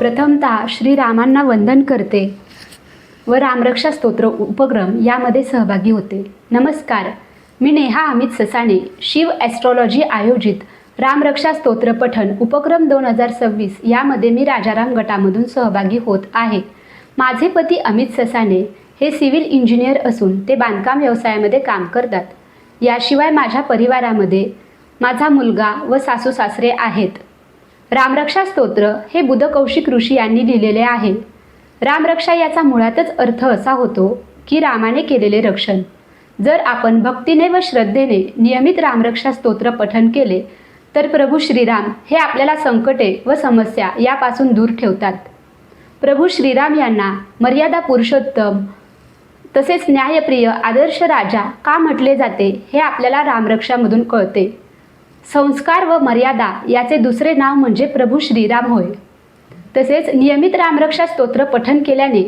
प्रथमतः श्रीरामांना वंदन करते व रामरक्षा स्तोत्र उपक्रम यामध्ये सहभागी होते. नमस्कार, मी नेहा अमित ससाणे. शिव ॲस्ट्रॉलॉजी आयोजित रामरक्षा स्तोत्र पठण उपक्रम 2026 यामध्ये मी राजाराम गटामधून सहभागी होत आहे. माझे पती अमित ससाणे हे सिव्हिल इंजिनियर असून ते बांधकाम व्यवसायामध्ये काम करतात. याशिवाय माझ्या परिवारामध्ये माझा मुलगा व सासू सासरे आहेत. रामरक्षा स्तोत्र हे बुधकौशिक ऋषी यांनी लिहिलेले आहे. रामरक्षा याचा मुळातच अर्थ असा होतो की रामाने केलेले रक्षण. जर आपण भक्तीने व श्रद्धेने नियमित रामरक्षा स्तोत्र पठण केले तर प्रभू श्रीराम हे आपल्याला संकटे व समस्या यापासून दूर ठेवतात. प्रभू श्रीराम यांना मर्यादा पुरुषोत्तम तसेच न्यायप्रिय आदर्श राजा का म्हटले जाते हे आपल्याला रामरक्षामधून कळते. संस्कार व मर्यादा याचे दुसरे नाव म्हणजे प्रभू श्रीराम होय. तसेच नियमित रामरक्षा स्तोत्र पठण केल्याने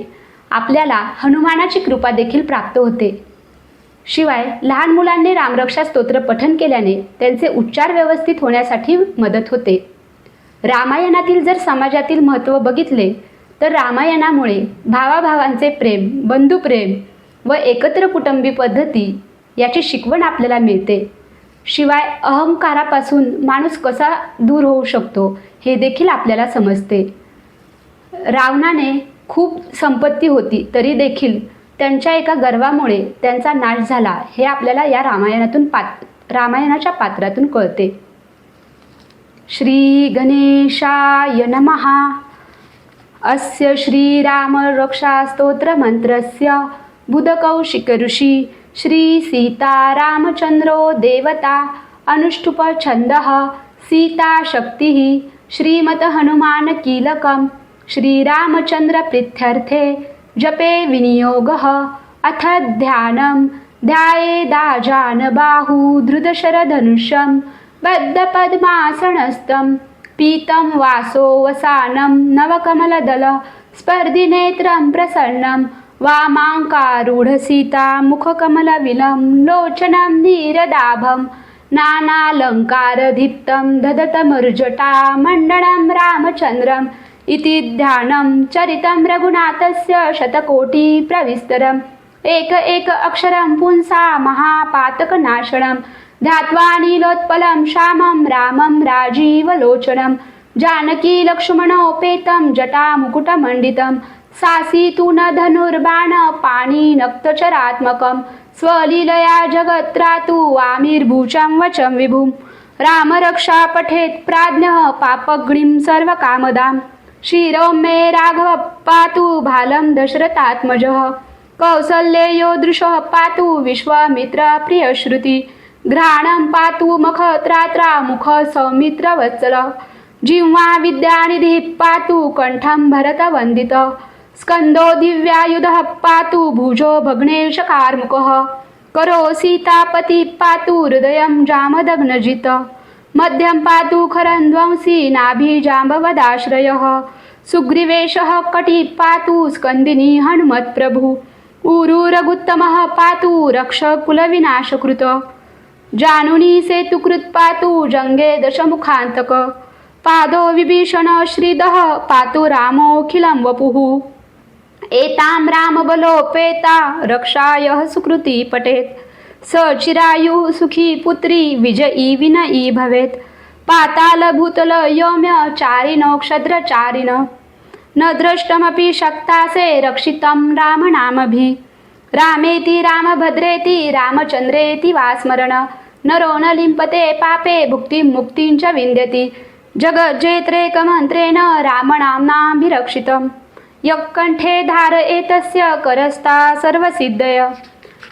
आपल्याला हनुमानाची कृपा देखील प्राप्त होते. शिवाय लहान मुलांनी रामरक्षा स्तोत्र पठण केल्याने त्यांचे उच्चार व्यवस्थित होण्यासाठी मदत होते. रामायणातील जर समाजातील महत्त्व बघितले तर रामायणामुळे भावाभावांचे प्रेम, बंधुप्रेम व एकत्र कुटुंबी पद्धती याची शिकवण आपल्याला मिळते. शिवाय अहंकारापासून माणूस कसा दूर होऊ शकतो हे देखील आपल्याला समजते. रावणाने खूप संपत्ती होती तरी देखील त्यांच्या एका गर्वामुळे त्यांचा नाश झाला हे आपल्याला या रामायणाच्या पात्रातून कळते. श्री गणेशाय नमः. अस्य श्रीरामरक्षा स्तोत्र मंत्रस्य बुधकौशिक ऋषी श्री सीतारामचंद्रो देवता अनुष्टुप छंदः सीता शक्तिः श्रीमत हनुमान कीलकम् श्रीरामचंद्र प्रीत्यर्थे जपे विनियोगः. अथ ध्यानं ध्यायेदाजानबाहु धृतशरधनुषं बद्धपद्मासनस्थं पीतं वासोवसानं नवकमलदल स्पर्धिनेत्रं प्रसन्नं वामाङ्कारूढसीता मुखकमलविलं लोचनं नीरदाभं नानालङ्कारदीप्तं ददतमर्जटा मण्डलं रामचन्द्रम् इति ध्यानं चरितं रघुनाथस्य शतकोटिप्रविस्तरम् एक अक्षरं पुंसा महापातकनाशनं ध्यात्वा नीलोत्पलं श्यामं रामं राजीवलोचनं जानकी लक्ष्मणोपेतं जटामुकुटमण्डितं सासीतु न धनुर्बाण पाणिनक्तचरात्मकं स्वलीलया जगत्रातु वामिर्भूचं वचं विभुं रामरक्षा पठेत् प्राज्ञः पापग्निं सर्वकामदाम् शिरो मे राघव पातु भालं दशरथात्मजः कौसल्येयो दृशः पातु विश्वामित्र प्रियश्रुति घ्राणं पातु मखत्रात्रा मुख सौमित्रवत्सल जिह्वा विद्यानिधिः पातु कंठं भरतवन्दित स्कंदो दिव्यायुधः पातु भुजो भग्नेशकार्मुकः करो सीतापति पातु हृदयं जामदग्नजित मध्यं पातु खरध्वंसी नाभिजाम्बवदाश्रयः सुग्रीवेशः कटी पातु स्कंदिनी हनुमत्प्रभु उरुरगुत्तमः पातु रक्षकुलविनाशकृत जानुनी सेतुकृत् पातु जङ्गे दशमुखान्तक पादो विभीषण श्रीदः पातु रामोऽखिलं वपुः एतां रामबलोपेता रक्षायः सुकृती पठेत् स चिरायुः सुखी पुत्री विजयी विनयी भवेत् पाताल भूतल योम्य चारिणो क्षत्रचारिण न द्रष्टमपि शक्तासे रक्षितं रामनामभिः रामेति रामभद्रेति रामचन्द्रेति वा स्मरण नरो न लिम्पते पापे भुक्तिं मुक्तिं च विन्दति जगज्जेत्रेकमन्त्रेण रामनाम्नाभिरक्षितं यक्कण्ठे धारयेतस्य करस्था सर्वसिद्धय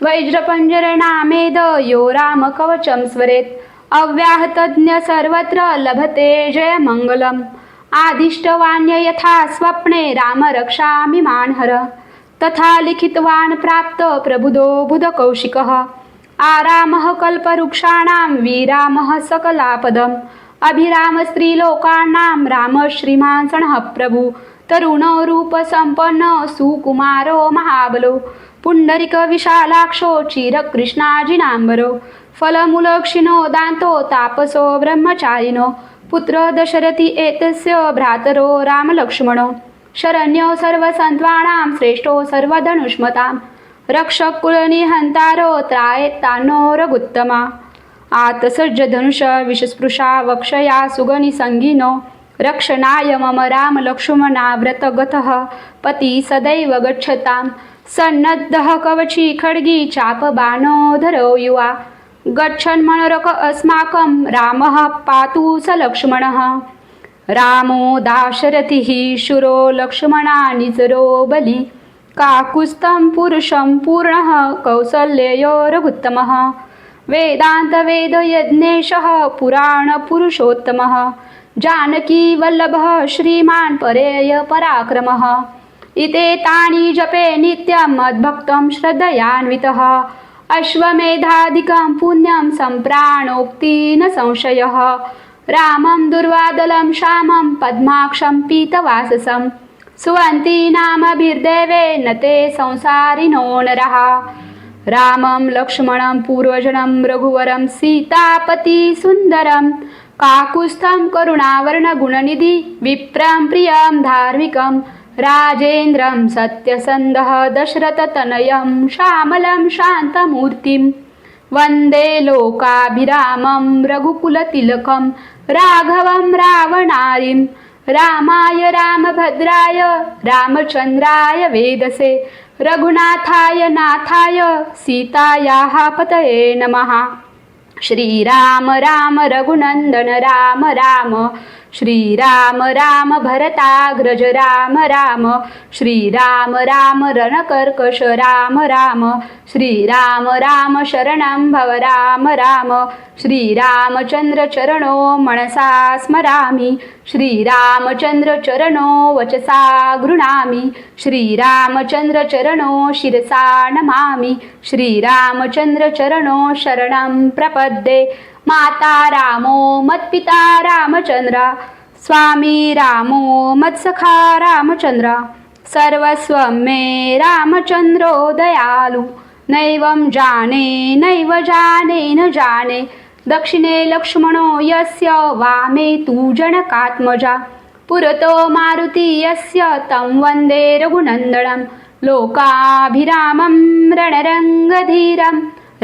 वज्रपञ्जरनामेद यो रामकवचं स्मरेत् अव्याहतज्ञ सर्वत्र लभते जयमङ्गलम् आदिष्टवान्य यथा स्वप्ने रामरक्षामिमानहर तथा लिखितवान् प्राप्त प्रबुधो बुधकौशिकः आरामः कल्पवृक्षाणां विरामः सकलापदम् अभिराम स्त्रीलोकानां राम श्रीमान् सणः प्रभु तरुणो रूपसम्पन्नो सुकुमारो महाबलो पुण्डरिक विशालाक्षो चिरकृष्णाजिनाम्बरो फलमूलक्षिणो दान्तो तापसो ब्रह्मचारिणो पुत्र दशरथी एतस्य भ्रातरो रामलक्ष्मणो शरण्यो सर्वसन्त्वानां श्रेष्ठो सर्वधनुष्मतां रक्षक कुलनिहंतारो त्रायेतानो रघुत्तमा आतसज्ज धनुष विषस्पृशा वक्षया सुगनी संगीनो रक्षणाय मम राम लक्ष्मणा व्रतगतः पती सदैव गच्छतां सन्नद्धः कवची खड्गी चापबाणो धरो युवा गच्छन्मनोरक अस्माकं रामः पातु स लक्ष्मणः रामो दाशरथिः शूरो लक्ष्मणा निजरो बली काकुस्तं पुरुषं पूर्णः कौसल्ययो रघुत्तमः वेदान्तवेदयज्ञेशः पुराणपुरुषोत्तमः जानकी वल्लभः श्रीमान् परेय पराक्रमः इतेतानि जपे नित्यं मद्भक्तं श्रद्धयान्वितः अश्वमेधादिकं पुण्यं सम्प्राणोक्ति न संशयः रामं दुर्वादलं श्यामं पद्माक्षं पीतवाससं सुवन्ती नामभिर्देवे न ते संसारिणो नरः रामं लक्ष्मणं पूर्वजनं रघुवरं सीतापति सुन्दरं काकुस्थं करुणावर्णगुणनिधि विप्रं प्रियं धार्मिकं राजेन्द्रं सत्यसन्धः दशरथतनयं श्यामलं शान्तमूर्तिं वन्दे लोकाभिरामं रघुकुलतिलकं राघवं रावणारिं रामाय रामभद्राय रामचन्द्राय वेदसे रघुनाथाय नाथाय सीतायाः पतये नमः। श्रीराम राम रघुनंदन राम राम श्रीराम राम भरताग्रज राम राम श्रीराम राम रणकर्कश राम राम श्रीराम राम शरणं भव राम राम श्रीरामचंद्र चरणो मनसा स्मरामि श्रीरामचंद्र चरणो वचसा गृह्णामि श्रीरामचंद्र चरणो शिरसा नमामि श्रीरामचंद्र चरणो शरणं प्रपद्ये माता रामो मत्पिता रामचंद्र स्वामी रामो मत्सखा रामचंद्र सर्वस्वं मे रामचंद्रो दयालु नैवं जाने नैव जाने न जाने दक्षिणे लक्ष्मणो यस्य वामे तु जनकात्मजा पुरतो मारुति यस्य तं वन्दे रघुनन्दनं लोकाभिरामं रणरङ्गधीरं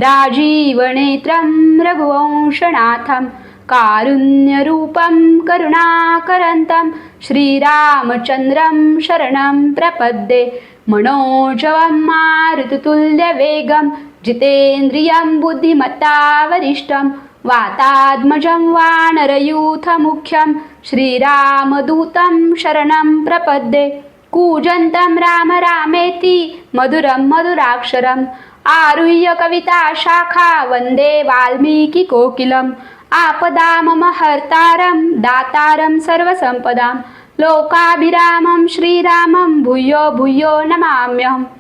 राजीवनेत्रं रघुवंशनाथं कारुण्यरूपं करुणाकरन्तं श्रीरामचन्द्रं शरणं प्रपद्ये मनोजवं मारुततुल्यवेगं जितेन्द्रियं बुद्धिमत्ता वरिष्ठं वातात्मजं वानरयूथमुख्यं श्रीरामदूतं शरणं प्रपद्ये कूजन्तं राम रामेति मधुरं मधुराक्षरम् आरुह्य कविता शाखा वन्दे वाल्मीकिकोकिलम् आपदामहर्तारं दातारं सर्वसम्पदां लोकाभिरामं श्रीरामं भूयो भूयो नमाम्यहम्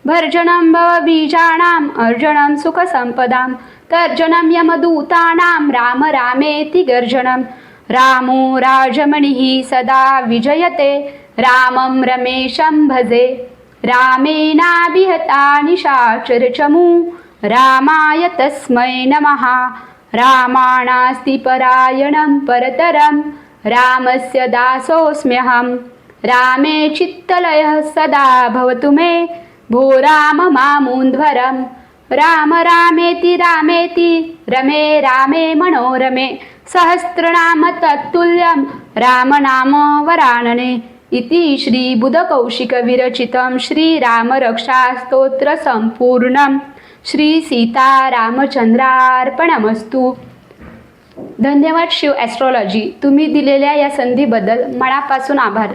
भर्जनं भवबीजानाम् अर्जनं सुखसम्पदां तर्जनं यमदूतानां राम रामेति गर्जनं रामो राजमणिः सदा विजयते रामं रमेशं भजे रामेणाभिहता निशाचरचमू रामाय तस्मै नमः रामाणास्ति परायणं परतरं रामस्य दासोऽस्म्यहं रामे चित्तलयः सदा भवतु मे भो राम मामुन्ध्वरं राम रामेति रामेति रमे रामे मनोरमे सहस्रनाम तत्तुल्यं रामनाम वरानने इति श्रीबुधकौशिकविरचितं श्रीरामरक्षास्तोत्र संपूर्णं श्री सीतारामचंद्रार्पणमस्तु। धन्यवाद शिव ॲस्ट्रॉलॉजी, तुम्ही दिलेल्या या संधीबद्दल मनापासून आभार।